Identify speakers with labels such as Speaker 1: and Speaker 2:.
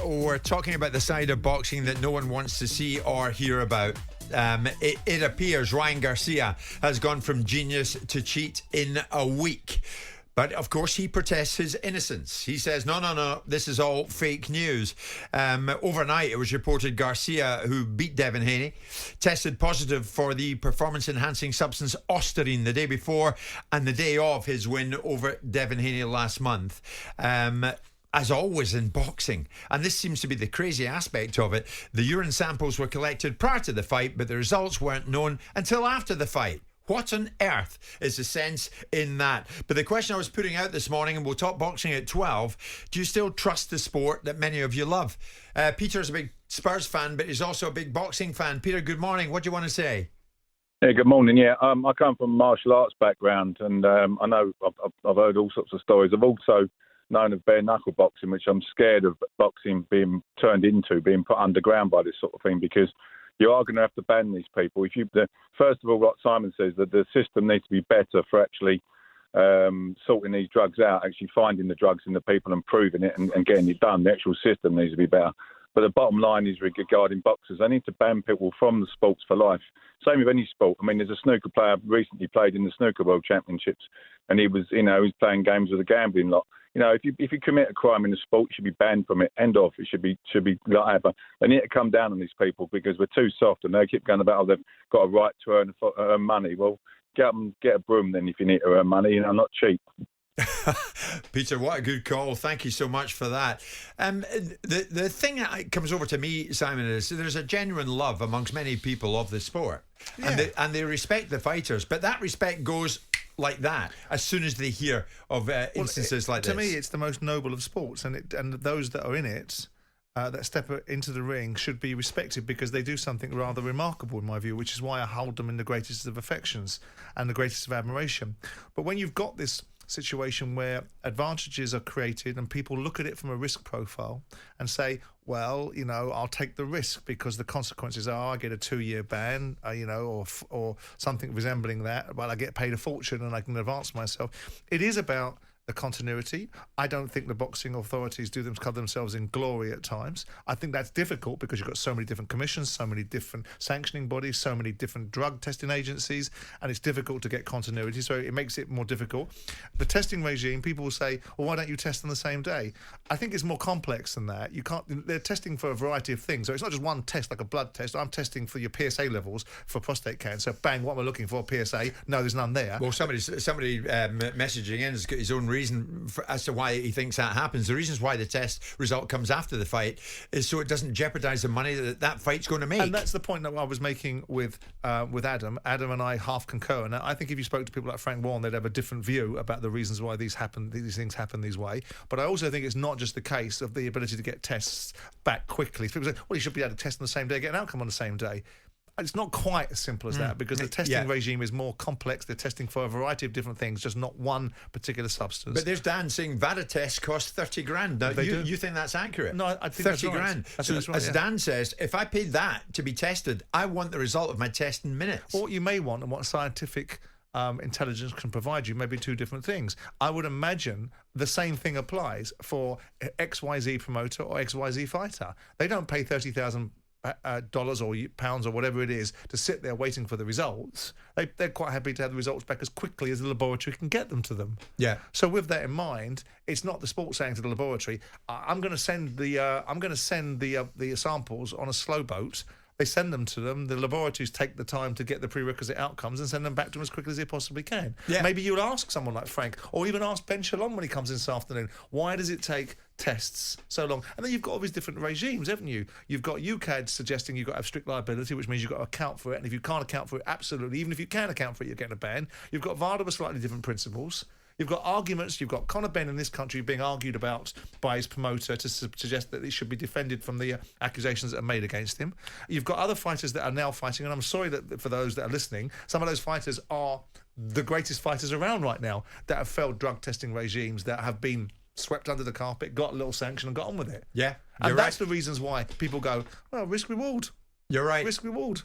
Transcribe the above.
Speaker 1: we're talking about the side of boxing that no one wants to see or hear about. It appears Ryan Garcia has gone from genius to cheat in a week. But, of course, he protests his innocence. He says, no, this is all fake news. Overnight, it was reported Garcia, who beat Devin Haney, tested positive for the performance-enhancing substance Osterine the day before and the day of his win over Devin Haney last month. As always in boxing, and this seems to be the crazy aspect of it, the urine samples were collected prior to the fight, but the results weren't known until after the fight. What on earth is the sense in that? But the question I was putting out this morning, and we'll talk boxing at 12, do you still trust the sport that many of you love? Peter's a big Spurs fan, but he's also a big boxing fan. Peter, good morning. What do you want to say?
Speaker 2: Yeah, good morning. Yeah, I come from a martial arts background, and I know I've heard all sorts of stories. I've also known of bare knuckle boxing, which I'm scared of boxing being turned into, being put underground by this sort of thing, because you are going to have to ban these people. First of all, what Simon says, that the system needs to be better for actually sorting these drugs out, actually finding the drugs in the people and proving it and getting it done. The actual system needs to be better. But the bottom line is regarding boxers, they need to ban people from the sports for life. Same with any sport. I mean, there's a snooker player recently played in the Snooker World Championships, and he was playing games with a gambling lot. If you commit a crime in the sport, you should be banned from it. End of. It should be like that. But they need to come down on these people because we're too soft, and they keep going about, they've got a right to earn money. Well, get up and get a broom then if you need to earn money. Not cheap.
Speaker 1: Peter, what a good call. Thank you so much for that. The thing that comes over to me, Simon, is there's a genuine love amongst many people of the sport. Yeah. And they respect the fighters, but that respect goes like that as soon as they hear of instances like this.
Speaker 3: To me, it's the most noble of sports, and those that are in it, that step into the ring, should be respected because they do something rather remarkable, in my view, which is why I hold them in the greatest of affections and the greatest of admiration. But when you've got this situation where advantages are created and people look at it from a risk profile and say, well, I'll take the risk because the consequences are I get a 2-year ban, or something resembling that, but I get paid a fortune and I can advance myself. It is about the continuity. I don't think the boxing authorities cover themselves in glory at times. I think that's difficult because you've got so many different commissions, so many different sanctioning bodies, so many different drug testing agencies, and it's difficult to get continuity, so it makes it more difficult. The testing regime, people will say, well, why don't you test on the same day? I think it's more complex than that. They're testing for a variety of things, so it's not just one test like a blood test. I'm testing for your PSA levels for prostate cancer. Bang, what am I looking for? PSA? No, there's none there.
Speaker 1: Well, somebody messaging in has got his own reason as to why he thinks that happens. The reasons why the test result comes after the fight is so it doesn't jeopardise the money that fight's going to make.
Speaker 3: And that's the point that I was making with Adam. Adam and I half concur. And I think if you spoke to people like Frank Warren, they'd have a different view about the reasons why these things happen this way. But I also think it's not just the case of the ability to get tests back quickly. People say, well, you should be able to test on the same day, get an outcome on the same day. It's not quite as simple as that because the testing regime is more complex. They're testing for a variety of different things, just not one particular substance.
Speaker 1: But there's Dan saying VADA tests cost 30 grand. Now, you think that's accurate?
Speaker 3: No, I think
Speaker 1: 30
Speaker 3: that's right.
Speaker 1: grand. So as Dan says, if I paid that to be tested, I want the result of my test in minutes.
Speaker 3: What you may want and what scientific intelligence can provide you may be two different things. I would imagine the same thing applies for XYZ promoter or XYZ fighter. They don't pay $30,000 dollars or pounds or whatever it is to sit there waiting for the results. They're quite happy to have the results back as quickly as the laboratory can get them to them.
Speaker 1: Yeah.
Speaker 3: So with that in mind, it's not the sport saying to the laboratory, I'm going to send the samples on a slow boat. They send them to them. The laboratories take the time to get the prerequisite outcomes and send them back to them as quickly as they possibly can. Yeah. Maybe you'll ask someone like Frank, or even ask Ben Shalom when he comes in this afternoon, why does it take tests so long? And then you've got all these different regimes, haven't you? You've got UCAD suggesting you've got to have strict liability, which means you've got to account for it. And if you can't account for it, absolutely, even if you can account for it, you're getting a ban. You've got VADA with slightly different principles. You've got arguments. You've got Conor Benn in this country being argued about by his promoter to suggest that he should be defended from the accusations that are made against him. You've got other fighters that are now fighting, and I'm sorry that for those that are listening, some of those fighters are the greatest fighters around right now that have failed drug testing regimes, that have been swept under the carpet, got a little sanction and got on with it.
Speaker 1: Yeah,
Speaker 3: and that's the reasons why people go, well, risk reward.
Speaker 1: You're right.
Speaker 3: Risk reward.